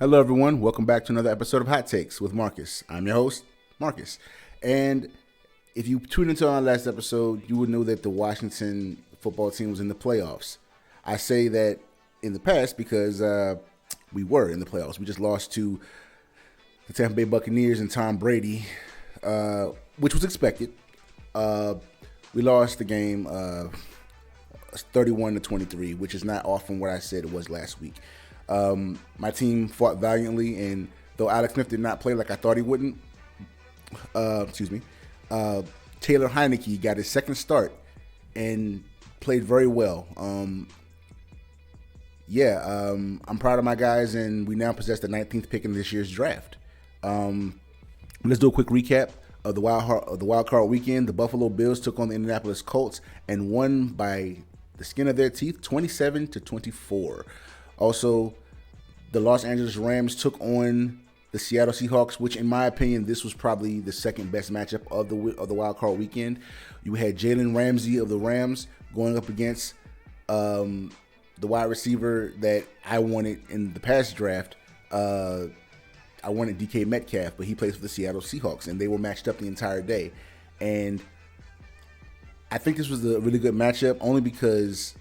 Hello, everyone. Welcome back to another episode of Hot Takes with Marcus. I'm your host, Marcus. And if you tuned into our last episode, you would know that the Washington football team was in the playoffs. I say that in the past because we were in the playoffs. We just lost to the Tampa Bay Buccaneers and Tom Brady, which was expected. We lost the game 31-23, which is not off from what I said it was last week. My team fought valiantly, and though Alex Smith did not play like I thought he wouldn't, Taylor Heineke got his second start and played very well. I'm proud of my guys, and we now possess the 19th pick in this year's draft. Let's do a quick recap of the wild card weekend. The Buffalo Bills took on the Indianapolis Colts and won by the skin of their teeth, 27-24. Also, the Los Angeles Rams took on the Seattle Seahawks, which, in my opinion, this was probably the second best matchup of the wild card weekend. You had Jalen Ramsey of the Rams going up against the wide receiver that I wanted in the past draft. I wanted DK Metcalf, but he plays for the Seattle Seahawks, and they were matched up the entire day. And I think this was a really good matchup, only because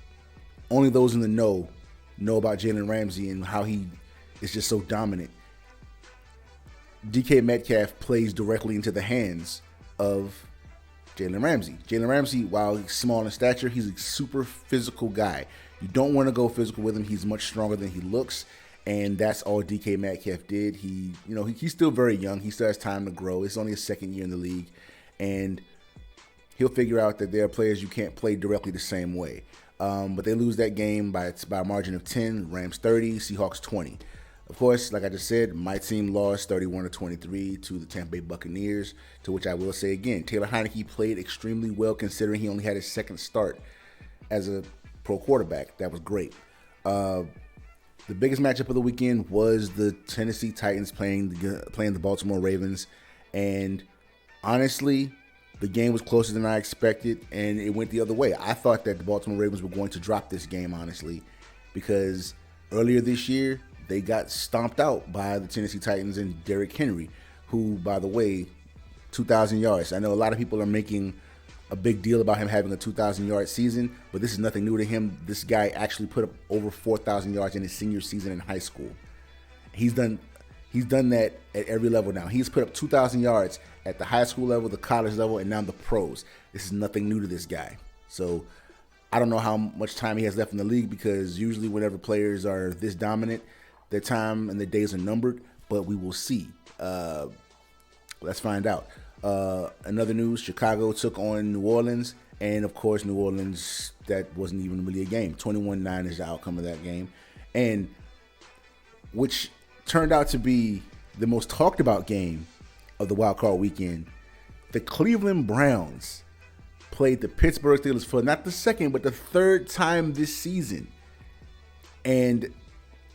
only those in the know about Jalen Ramsey and how he is just so dominant. DK Metcalf plays directly into the hands of Jalen Ramsey. Jalen Ramsey, while he's small in stature, he's a super physical guy. You don't want to go physical with him. He's much stronger than he looks, and that's all DK Metcalf did. He's still very young. He still has time to grow. It's only his second year in the league, and he'll figure out that there are players you can't play directly the same way. But they lose that game by a margin of 10, Rams 30, Seahawks 20. Of course, like I just said, my team lost 31-23 to the Tampa Bay Buccaneers, to which I will say again, Taylor Heineke played extremely well considering he only had his second start as a pro quarterback. That was great. The biggest matchup of the weekend was the Tennessee Titans playing the Baltimore Ravens, and honestly, the game was closer than I expected, and it went the other way. I thought that the Baltimore Ravens were going to drop this game, honestly, because earlier this year, they got stomped out by the Tennessee Titans and Derrick Henry, who, by the way, 2,000 yards. I know a lot of people are making a big deal about him having a 2,000-yard season, but this is nothing new to him. This guy actually put up over 4,000 yards in his senior season in high school. He's done that at every level now. He's put up 2,000 yards at the high school level, the college level, and now the pros. This is nothing new to this guy. So I don't know how much time he has left in the league, because usually whenever players are this dominant, their time and their days are numbered, but we will see. Let's find out. Another news, Chicago took on New Orleans, and of course New Orleans, that wasn't even really a game. 21-9 is the outcome of that game, and which turned out to be the most talked about game of the wild card weekend. The Cleveland Browns played the Pittsburgh Steelers for not the second, but the third time this season. And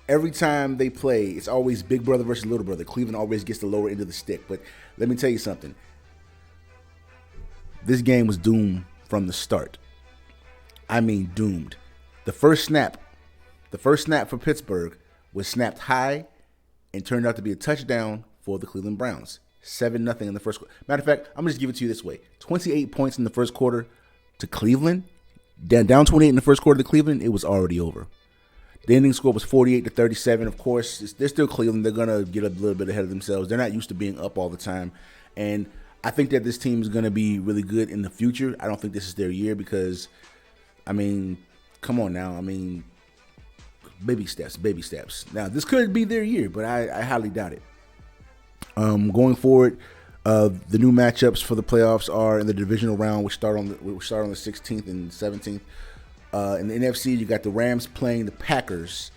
every time they play, it's always big brother versus little brother. Cleveland always gets the lower end of the stick. But let me tell you something. This game was doomed from the start. I mean, doomed. The first snap for Pittsburgh was snapped high and turned out to be a touchdown for the Cleveland Browns. 7-0 in the first quarter. Matter of fact, I'm going to just give it to you this way. 28 points in the first quarter to Cleveland. Down 28 in the first quarter to Cleveland, it was already over. The ending score was 48-37. Of course, they're still Cleveland. They're going to get a little bit ahead of themselves. They're not used to being up all the time. And I think that this team is going to be really good in the future. I don't think this is their year because, I mean, come on now. I mean, baby steps. Now, this could be their year, but I highly doubt it. Going forward, the new matchups for the playoffs are in the divisional round, which start on the 16th and 17th. In the NFC, you got the Rams playing the Packers,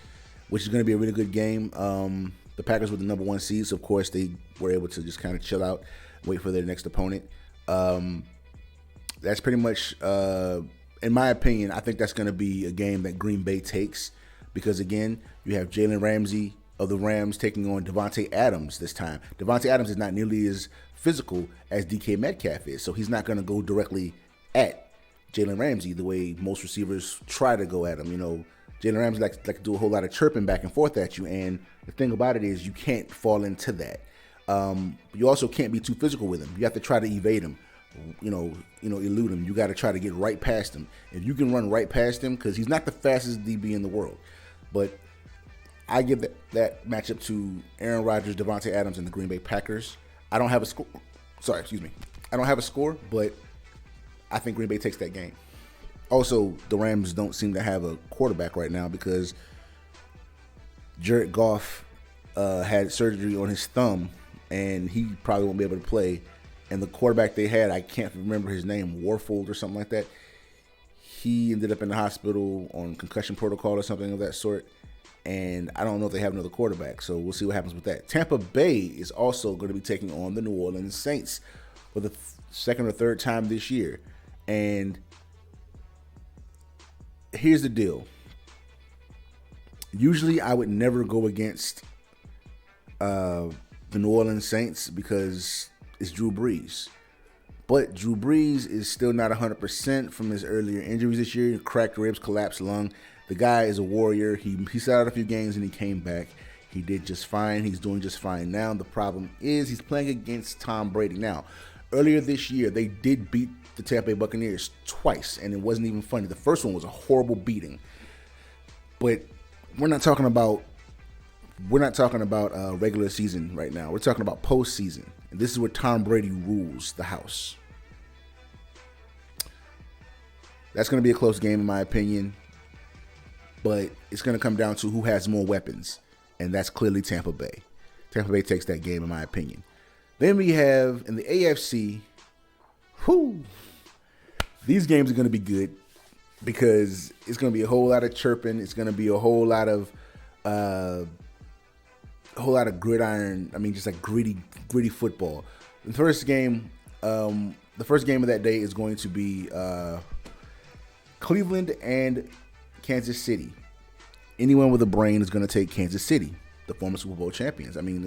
which is going to be a really good game. The Packers were the number one seed, so of course they were able to just kind of chill out, wait for their next opponent. That's pretty much, in my opinion, I think that's going to be a game that Green Bay takes because, again, you have Jalen Ramsey of the Rams taking on Devontae Adams this time. Devontae Adams is not nearly as physical as DK Metcalf is, so he's not going to go directly at Jalen Ramsey the way most receivers try to go at him. You know, Jalen Ramsey likes to do a whole lot of chirping back and forth at you, and the thing about it is you can't fall into that. You also can't be too physical with him. You have to try to evade him, elude him. You got to try to get right past him. If you can run right past him, because he's not the fastest DB in the world, but I give that matchup to Aaron Rodgers, Devontae Adams, and the Green Bay Packers. I don't have a score. I don't have a score, but I think Green Bay takes that game. Also, the Rams don't seem to have a quarterback right now because Jared Goff had surgery on his thumb, and he probably won't be able to play. And the quarterback they had, I can't remember his name, Warfold or something like that. He ended up in the hospital on concussion protocol or something of that sort. And I don't know if they have another quarterback, so we'll see what happens with that. Tampa Bay is also going to be taking on the New Orleans Saints for the second or third time this year. And here's the deal. Usually I would never go against the New Orleans Saints because it's Drew Brees. But Drew Brees is still not 100% from his earlier injuries this year. Cracked ribs, collapsed lung. The guy is a warrior. He sat out a few games and he came back. He did just fine. He's doing just fine now. The problem is he's playing against Tom Brady. Now, earlier this year, they did beat the Tampa Bay Buccaneers twice, and it wasn't even funny. The first one was a horrible beating. But we're not talking about regular season right now. We're talking about postseason. And this is where Tom Brady rules the house. That's going to be a close game in my opinion. But it's going to come down to who has more weapons. And that's clearly Tampa Bay. Tampa Bay takes that game in my opinion. Then we have in the AFC, these games are going to be good because it's going to be a whole lot of chirping. It's going to be a whole lot of gridiron. I mean, just like gritty football. The first game of that day is going to be Cleveland and Kansas City. Anyone with a brain is going to take Kansas City, the former Super Bowl champions. I mean,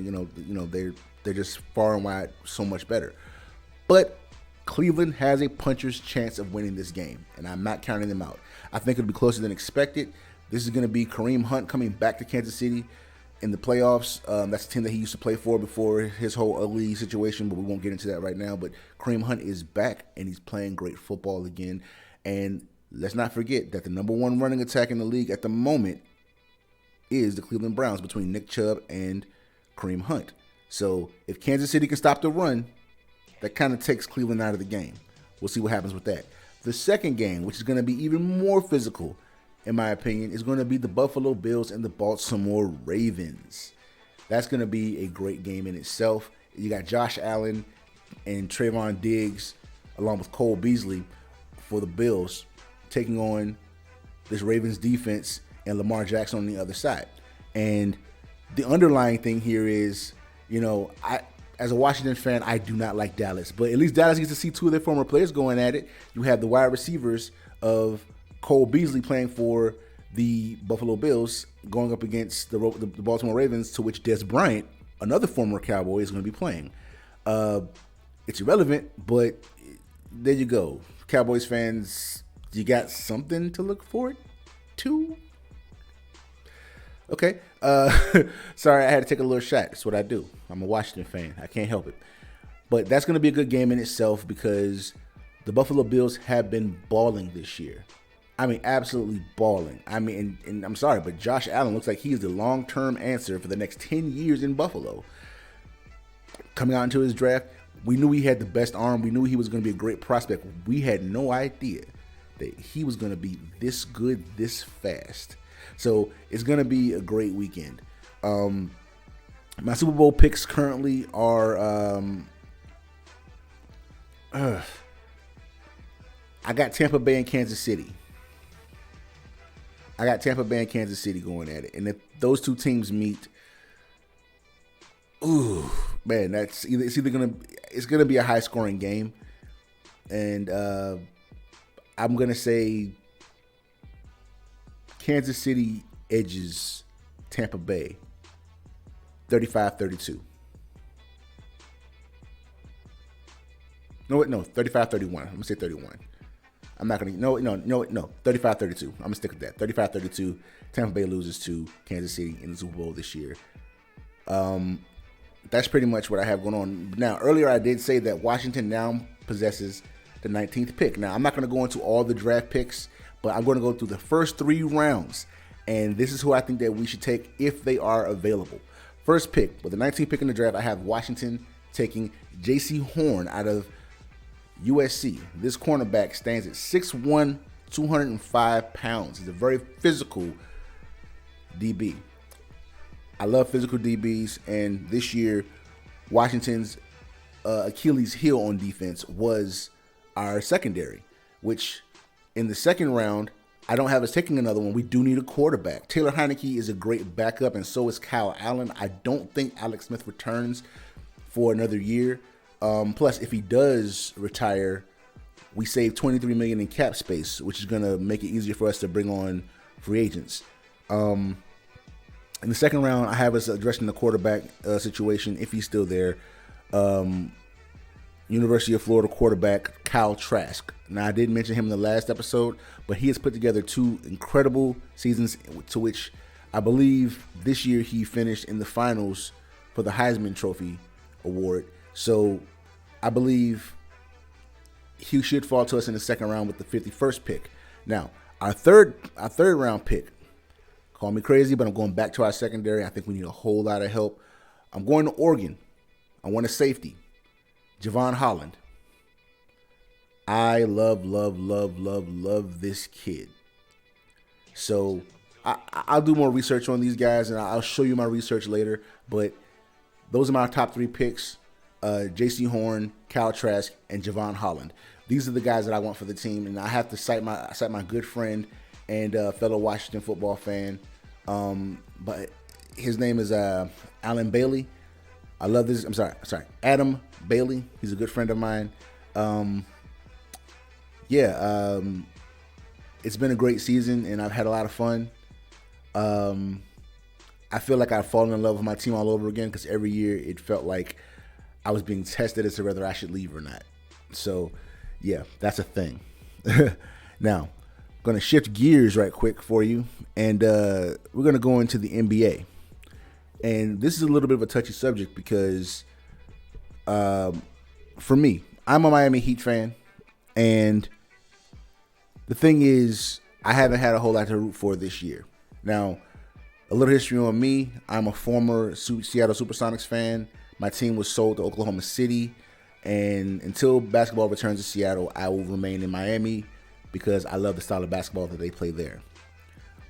they're just far and wide so much better. But Cleveland has a puncher's chance of winning this game, and I'm not counting them out. I think it'll be closer than expected. This is going to be Kareem Hunt coming back to Kansas City in the playoffs. That's the team that he used to play for before his whole ugly situation, but we won't get into that right now. But Kareem Hunt is back, and he's playing great football again. And let's not forget that the number one running attack in the league at the moment is the Cleveland Browns between Nick Chubb and Kareem Hunt. So if Kansas City can stop the run, that kind of takes Cleveland out of the game. We'll see what happens with that. The second game, which is going to be even more physical, in my opinion, is going to be the Buffalo Bills and the Baltimore Ravens. That's going to be a great game in itself. You got Josh Allen and Trayvon Diggs, along with Cole Beasley for the Bills, taking on this Ravens defense and Lamar Jackson on the other side. And the underlying thing here is, as a Washington fan, I do not like Dallas. But at least Dallas gets to see two of their former players going at it. You have the wide receivers of Cole Beasley playing for the Buffalo Bills going up against the Baltimore Ravens, to which Des Bryant, another former Cowboy, is going to be playing. It's irrelevant, but there you go. Cowboys fans, you got something to look forward to? Okay. Sorry, I had to take a little shot. That's what I do. I'm a Washington fan. I can't help it. But that's going to be a good game in itself because the Buffalo Bills have been balling this year. I mean, absolutely balling. I mean, and I'm sorry, but Josh Allen looks like he is the long-term answer for the next 10 years in Buffalo. Coming out into his draft, we knew he had the best arm. We knew he was going to be a great prospect. We had no idea that he was going to be this good, this fast. So it's going to be a great weekend. My Super Bowl picks currently are I got Tampa Bay and Kansas City. I got Tampa Bay and Kansas City going at it. And if those two teams meet, man, it's gonna be a high scoring game. And I'm gonna say Kansas City edges Tampa Bay 35-32. No, 35-31. I'm going to say 31. I'm not going to, no, 35-32. I'm going to stick with that. 35-32, Tampa Bay loses to Kansas City in the Super Bowl this year. That's pretty much what I have going on. Now, earlier I did say that Washington now possesses the 19th pick. Now, I'm not going to go into all the draft picks, but I'm going to go through the first 3 rounds, and this is who I think that we should take if they are available. First pick, with the 19th pick in the draft, I have Washington taking J.C. Horn out of USC. This cornerback stands at 6'1", 205 pounds. He's a very physical DB. I love physical DBs, and this year, Washington's Achilles heel on defense was our secondary, which in the second round, I don't have us taking another one. We do need a quarterback. Taylor Heineke is a great backup, and so is Kyle Allen. I don't think Alex Smith returns for another year. Plus, if he does retire, we save $23 million in cap space, which is going to make it easier for us to bring on free agents. In the second round, I have us addressing the quarterback situation, if he's still there. University of Florida quarterback Kyle Trask. Now, I did mention him in the last episode, but he has put together 2 incredible seasons, to which I believe this year he finished in the finals for the Heisman Trophy award. So I believe he should fall to us in the second round with the 51st pick. Now, our third round pick, call me crazy, but I'm going back to our secondary. I think we need a whole lot of help. I'm going to Oregon. I want a safety, Javon Holland. I love this kid. So I'll do more research on these guys, and I'll show you my research later. But those are my top 3 picks. J.C. Horn, Kyle Trask, and Javon Holland. These are the guys that I want for the team, and I have to cite my good friend and fellow Washington football fan. But his name is Alan Bailey. I love this. I'm sorry, Adam Bailey. He's a good friend of mine. It's been a great season, and I've had a lot of fun. I feel like I've fallen in love with my team all over again, because every year it felt like I was being tested as to whether I should leave or not. So, yeah, that's a thing. Now, I'm going to shift gears right quick for you, and we're going to go into the NBA. And this is a little bit of a touchy subject because, for me, I'm a Miami Heat fan, and the thing is, I haven't had a whole lot to root for this year. Now, a little history on me. I'm a former Seattle Supersonics fan. My team was sold to Oklahoma City, and until basketball returns to Seattle, I will remain in Miami because I love the style of basketball that they play there.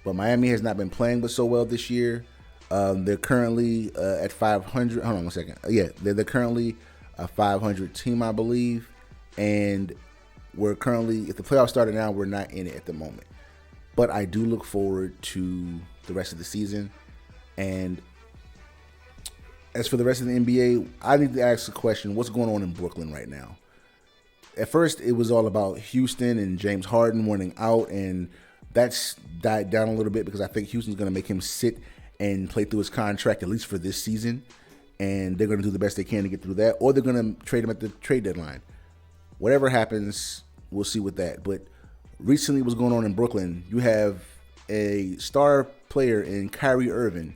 But Miami has not been playing so well this year. They're currently at 500. Hold on one second. They're currently a 500 team, I believe, and we're currently, if the playoffs started now, we're not in it at the moment. But I do look forward to the rest of the season. And as for the rest of the NBA, I need to ask the question, what's going on in Brooklyn right now? At first, it was all about Houston and James Harden wanting out, and that's died down a little bit because I think Houston's going to make him sit and play through his contract, at least for this season, and they're going to do the best they can to get through that, or they're going to trade him at the trade deadline. Whatever happens, we'll see with that. But recently, what's going on in Brooklyn, you have a star player in Kyrie Irving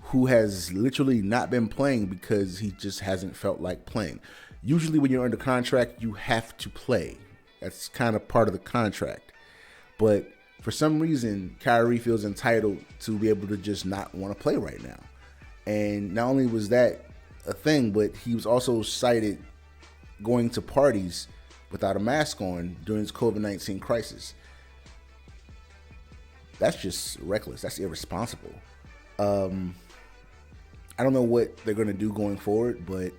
who has literally not been playing because he just hasn't felt like playing. Usually when you're under contract, you have to play. That's kind of part of the contract. But for some reason, Kyrie feels entitled to be able to just not want to play right now. And not only was that a thing, but he was also cited going to parties without a mask on during this COVID-19 crisis. That's just reckless. That's irresponsible. I don't know what they're going to do going forward, but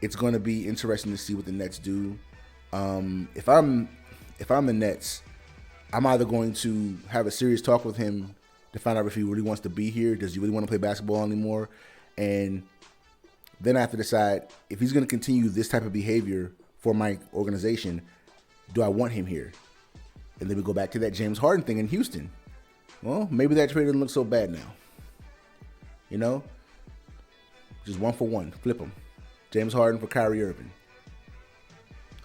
it's going to be interesting to see what the Nets do. If I'm the Nets, I'm either going to have a serious talk with him to find out if he really wants to be here. Does he really want to play basketball anymore? And then I have to decide if he's going to continue this type of behavior for my organization, do I want him here? And then we go back to that James Harden thing in Houston. Well, maybe that trade doesn't look so bad now. You know? Just 1-for-1. Flip them. James Harden for Kyrie Irving.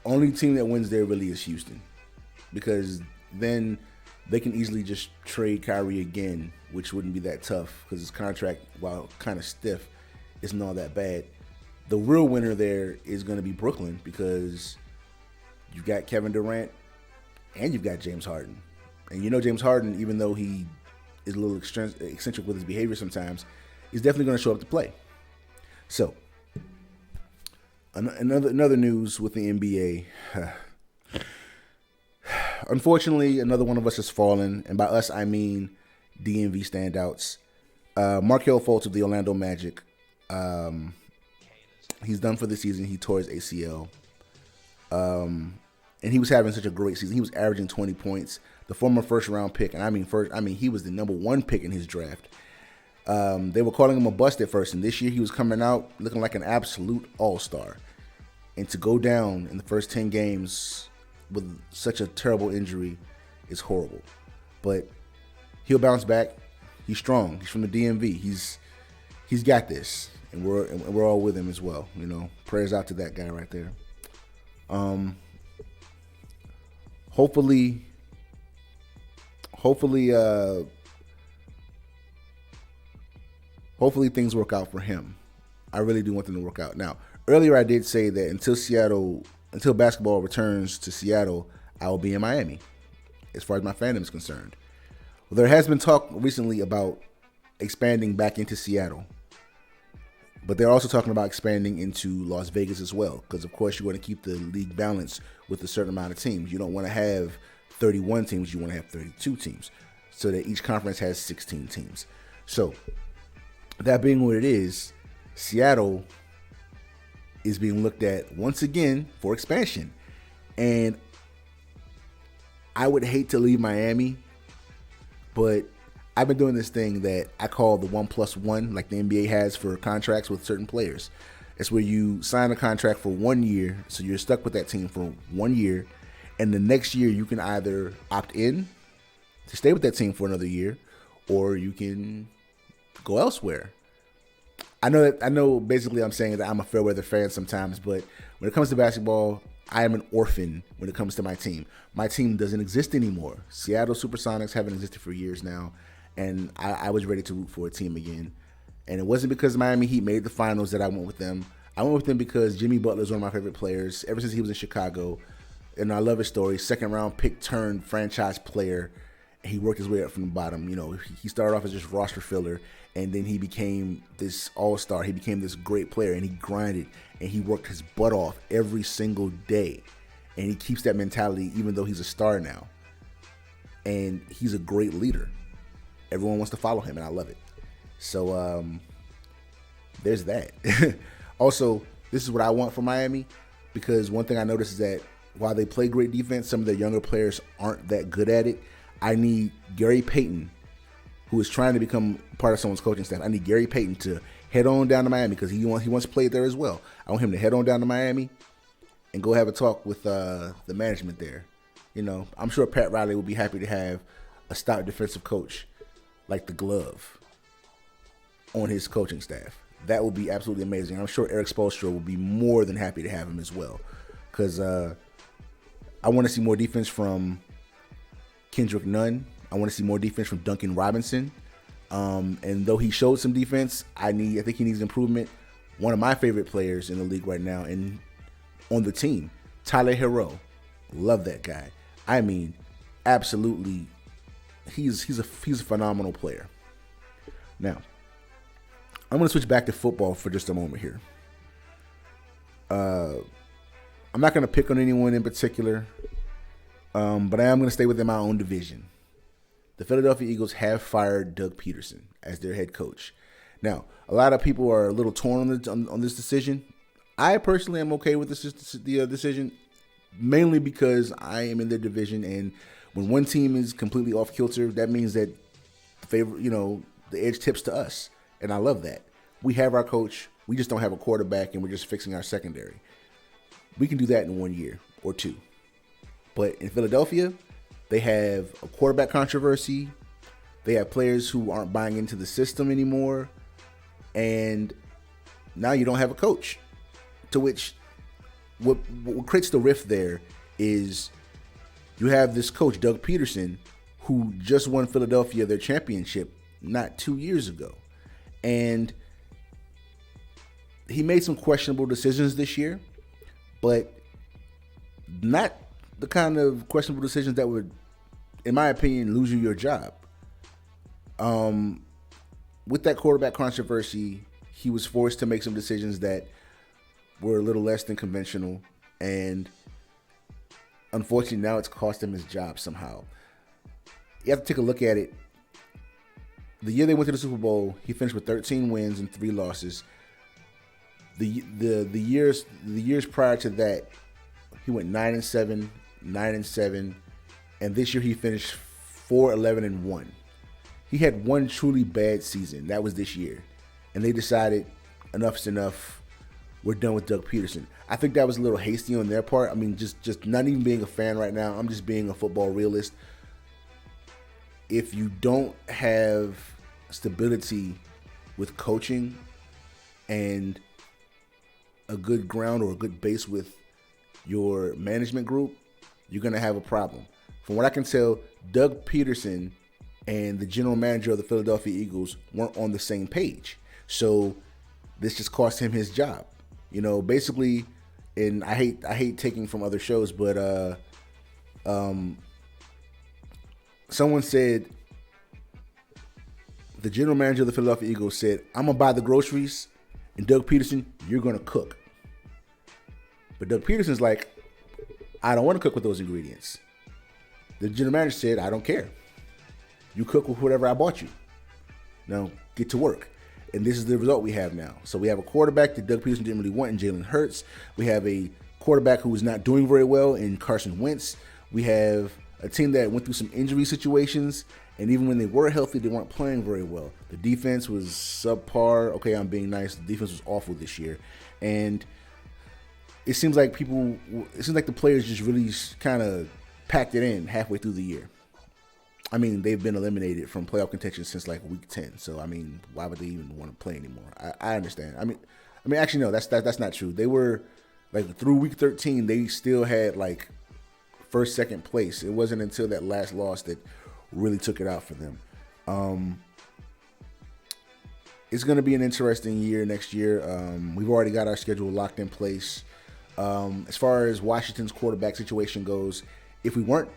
Only team that wins there really is Houston. because then they can easily just trade Kyrie again, which wouldn't be that tough because his contract, while kind of stiff, isn't all that bad. The real winner there is going to be Brooklyn because you've got Kevin Durant and you've got James Harden. And you know James Harden, even though he is a little eccentric with his behavior sometimes, he's definitely going to show up to play. So, another news with the NBA. Unfortunately, another one of us has fallen, and by us I mean DMV standouts. Markelle Fultz of the Orlando Magic. He's done for the season. He tore his ACL. And he was having such a great season. He was averaging 20 points. The former first-round pick, and he was the number one pick in his draft. They were calling him a bust at first, and this year he was coming out looking like an absolute all-star. And to go down in the first 10 games with such a terrible injury is horrible. But he'll bounce back. He's strong. He's from the DMV. He's got this, and we're all with him as well. You know, prayers out to that guy right there. Hopefully things work out for him. I really do want them to work out. Now, earlier I did say that until basketball returns to Seattle, I will be in Miami, as far as my fandom is concerned. Well, there has been talk recently about expanding back into Seattle. But they're also talking about expanding into Las Vegas as well, because of course you want to keep the league balanced with a certain amount of teams. You don't want to have 31 teams, you want to have 32 teams, so that each conference has 16 teams. So, that being what it is, Seattle is being looked at once again for expansion. And I would hate to leave Miami, but I've been doing this thing that I call the 1+1, like the NBA has for contracts with certain players. It's where you sign a contract for 1 year, so you're stuck with that team for 1 year, and the next year you can either opt in to stay with that team for another year, or you can go elsewhere. I know basically I'm saying that I'm a fair weather fan sometimes, but when it comes to basketball, I am an orphan when it comes to my team. My team doesn't exist anymore. Seattle Supersonics haven't existed for years now. And I was ready to root for a team again. And it wasn't because Miami Heat made the finals that I went with them. I went with them because Jimmy Butler is one of my favorite players ever since he was in Chicago. And I love his story. Second-round pick turned franchise player. He worked his way up from the bottom. You know, he started off as just roster filler, and then he became this all-star. He became this great player, and he grinded, and he worked his butt off every single day. And he keeps that mentality even though he's a star now. And he's a great leader. Everyone wants to follow him, and I love it. So there's that. Also, this is what I want for Miami, because one thing I noticed is that while they play great defense, some of their younger players aren't that good at it. I need Gary Payton, who is trying to become part of someone's coaching staff. I need Gary Payton to head on down to Miami because he wants to play there as well. I want him to head on down to Miami and go have a talk with the management there. You know, I'm sure Pat Riley will be happy to have a stout defensive coach like the glove on his coaching staff. That would be absolutely amazing. I'm sure Eric Spoelstra will be more than happy to have him as well, because I want to see more defense from Kendrick Nunn. I want to see more defense from Duncan Robinson. And though he showed some defense, I think he needs improvement. One of my favorite players in the league right now and on the team, Tyler Hero. Love that guy. I mean, absolutely. He's a phenomenal player. Now, I'm going to switch back to football for just a moment here. I'm not going to pick on anyone in particular, but I am going to stay within my own division. The Philadelphia Eagles have fired Doug Peterson as their head coach. Now, a lot of people are a little torn on this decision. I personally am okay with the decision, mainly because I am in their division, and when one team is completely off kilter, that means that the edge tips to us, and I love that. We have our coach, we just don't have a quarterback, and we're just fixing our secondary. We can do that in 1 year or two. But in Philadelphia, they have a quarterback controversy. They have players who aren't buying into the system anymore, and now you don't have a coach. To which, what creates the rift there is You have this coach, Doug Peterson, who just won Philadelphia their championship not 2 years ago. And he made some questionable decisions this year, but not the kind of questionable decisions that would, in my opinion, lose you your job. With that quarterback controversy, he was forced to make some decisions that were a little less than conventional, and unfortunately now it's cost him his job somehow. You have to take a look at it. The year they went to the Super Bowl, he finished with 13 wins and 3 losses. The years prior to that, he went 9-7, 9-7, and this year he finished 4-11-1. He had one truly bad season. That was this year, and they decided enough's enough. We're done with Doug Peterson. I think that was a little hasty on their part. I mean, just not even being a fan right now. I'm just being a football realist. If you don't have stability with coaching and a good ground or a good base with your management group, you're going to have a problem. From what I can tell, Doug Peterson and the general manager of the Philadelphia Eagles weren't on the same page. So this just cost him his job. You know, basically, and I hate taking from other shows, but someone said, the general manager of the Philadelphia Eagles said, I'm going to buy the groceries, and Doug Peterson, you're going to cook. But Doug Peterson's like, I don't want to cook with those ingredients. The general manager said, I don't care. You cook with whatever I bought you. Now, get to work. And this is the result we have now. So we have a quarterback that Doug Peterson didn't really want in Jalen Hurts. We have a quarterback who is not doing very well in Carson Wentz. We have a team that went through some injury situations, and even when they were healthy, they weren't playing very well. The defense was subpar. Okay, I'm being nice. The defense was awful this year. And it seems like the players just really kind of packed it in halfway through the year. I mean, they've been eliminated from playoff contention since like week 10. So, I mean, why would they even want to play anymore? I understand. I mean, actually, no, that's not true. They were, like, through week 13, they still had, like, first, second place. It wasn't until that last loss that really took it out for them. It's going to be an interesting year next year. We've already got our schedule locked in place. As far as Washington's quarterback situation goes, if we were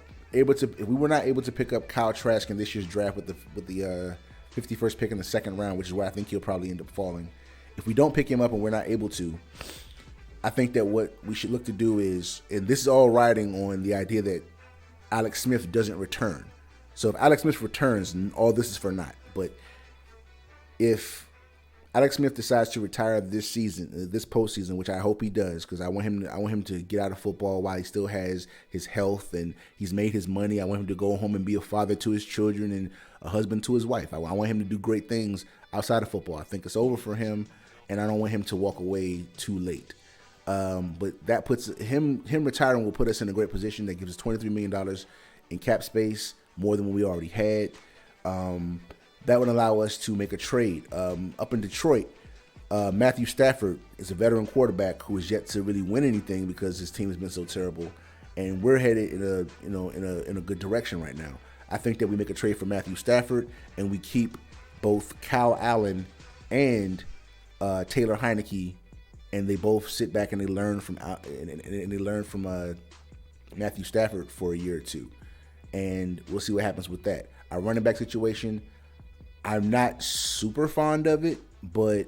not able to pick up Kyle Trask in this year's draft with the 51st pick in the second round, which is where I think he'll probably end up falling. If we don't pick him up and we're not able to, I think that what we should look to do is, and this is all riding on the idea that Alex Smith doesn't return. So if Alex Smith returns, all this is for naught. But if Alex Smith decides to retire this season, this postseason, which I hope he does, because I want him to get out of football while he still has his health and he's made his money. I want him to go home and be a father to his children and a husband to his wife. I want him to do great things outside of football. I think it's over for him, and I don't want him to walk away too late. But that puts him retiring will put us in a great position. That gives us $23 million in cap space, more than what we already had. That would allow us to make a trade. Up in Detroit, Matthew Stafford is a veteran quarterback who is yet to really win anything because his team has been so terrible, and we're headed in a good direction right now. I think that we make a trade for Matthew Stafford and we keep both Kyle Allen and Taylor Heineke, and they both sit back and they learn from Matthew Stafford for a year or two, and we'll see what happens with that. Our running back situation, I'm not super fond of it, but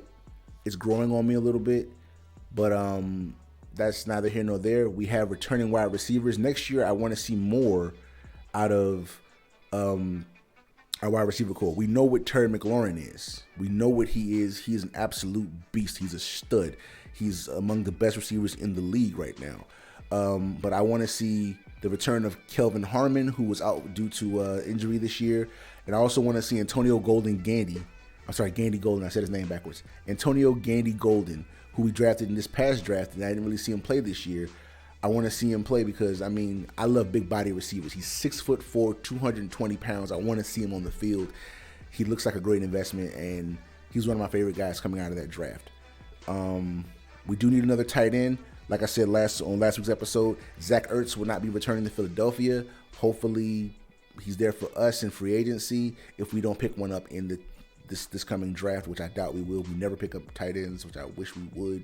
it's growing on me a little bit. But that's neither here nor there. We have returning wide receivers. Next year, I want to see more out of our wide receiver core. We know what Terry McLaurin is. We know what he is. He is an absolute beast. He's a stud. He's among the best receivers in the league right now. But I want to see the return of Kelvin Harmon, who was out due to injury this year. And I also want to see Antonio Gandy Golden. I said his name backwards. Antonio Gandy Golden, who we drafted in this past draft, and I didn't really see him play this year. I want to see him play because, I mean, I love big body receivers. He's 6'4", 220 pounds. I want to see him on the field. He looks like a great investment, and he's one of my favorite guys coming out of that draft. We do need another tight end. Like I said on last week's episode, Zach Ertz will not be returning to Philadelphia. Hopefully, he's there for us in free agency if we don't pick one up in this coming draft, which I doubt we will. We never pick up tight ends, which I wish we would,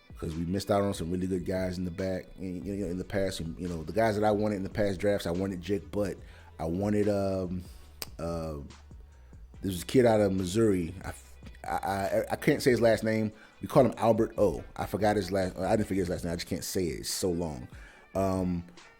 because we missed out on some really good guys in the back. And, in the past, the guys that I wanted in the past drafts, I wanted Jake Butt. I wanted there's a kid out of Missouri. I can't say his last name. We call him Albert O. I forgot his last. I didn't forget his last name. I just can't say it. It's so long.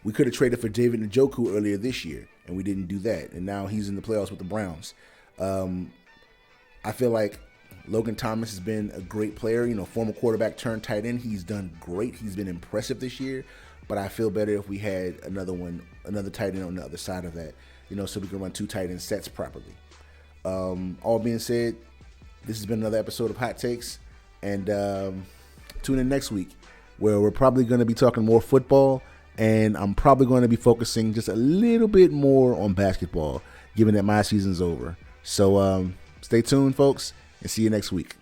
We could have traded for David Njoku earlier this year, and we didn't do that. And now he's in the playoffs with the Browns. I feel like Logan Thomas has been a great player. Former quarterback turned tight end. He's done great. He's been impressive this year. But I feel better if we had another tight end on the other side of that. So we can run 2 tight end sets properly. All being said, this has been another episode of Hot Takes, and tune in next week where we're probably going to be talking more football, and I'm probably going to be focusing just a little bit more on basketball, given that my season's over. So stay tuned, folks, and see you next week.